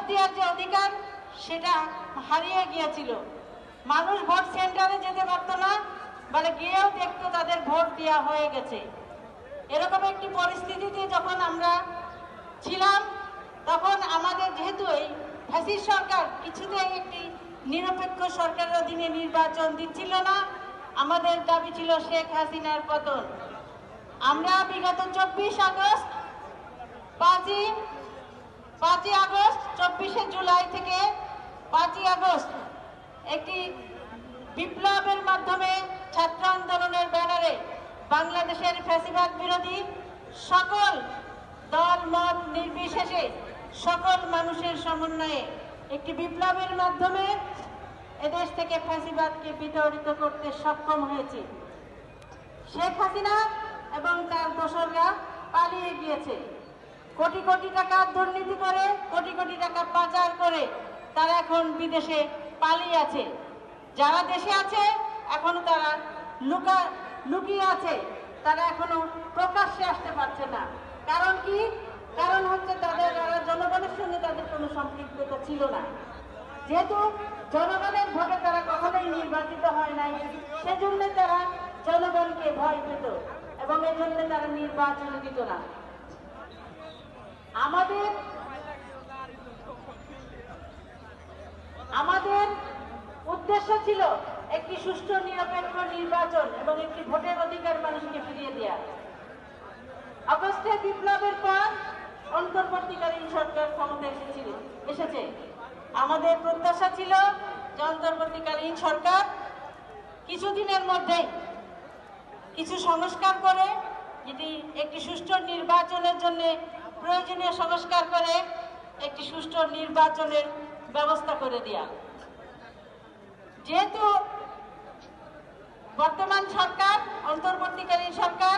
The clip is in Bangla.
দেওয়ার যে অধিকার সেটা হারিয়ে গিয়েছিল। মানুষ ভোট সেন্টারে যেতে পারত না, বলে গিয়েও দেখতো তাদের ভোট দেওয়া হয়ে গেছে। এরকম একটি পরিস্থিতিতে যখন আমরা ছিলাম, তখন আমাদের যেহেতু এই ফ্যাসিস্ট সরকার কিছুতেই একটি নিরপেক্ষ সরকারের অধীনে নির্বাচন দিচ্ছিল না, আমাদের দাবি ছিল শেখ হাসিনার পতন। আমরা বিগত 24 আগস্ট, 5ই আগস্ট, 24শে জুলাই থেকে 5ই আগস্ট একটি বিপ্লবের মাধ্যমে ছাত্র আন্দোলনের ব্যানারে বাংলাদেশের ফ্যাসিবাদ বিরোধী সকল দল মত নির্বিশেষে সকল মানুষের সমন্বয়ে একটি বিপ্লবের মাধ্যমে এদেশ থেকে ফ্যাসিবাদকে বিতাড়িত করতে সক্ষম হয়েছে। শেখ হাসিনা এবং তার দোসররা পালিয়ে গিয়েছে। কোটি কোটি টাকা দুর্নীতি করে, কোটি কোটি টাকা পাচার করে তারা এখন বিদেশে পালিয়ে আছে। যারা দেশে আছে এখনো তারা লুকিয়ে আছে, তারা এখনো প্রকাশ্যে আসতে পারছে না। কারণ কি? কারণ হচ্ছে তারা জনগণের সঙ্গে তাদের কোনো সম্পৃক্ততা ছিল না। যেহেতু জনগণের ভোটে তারা কখনোই নির্বাচিত হয় নাই, সেজন্য তারা জনগণকে ভয় পেত এবং এই জন্য তারা নির্বাচন দিত না। আমাদের উদ্দেশ্য ছিল একটি সুষ্ঠু নিরপেক্ষ নির্বাচন এবং একটি ভোটের অধিকার মানুষকে ফিরিয়ে দেওয়া। আগস্টের বিপ্লবের পর অন্তর্বর্তীকালীন সরকার ক্ষমতায় এসেছে। আমাদের প্রত্যাশা ছিল যে অন্তর্বর্তীকালীন সরকার কিছুদিনের মধ্যেই কিছু সংস্কার করে, যদি একটি সুষ্ঠু নির্বাচনের জন্য প্রয়োজনীয় সংস্কার করে একটি সুষ্ঠু নির্বাচনের ব্যবস্থা করে দেয়া। যেহেতু বর্তমান সরকার, অন্তর্বর্তীকালীন সরকার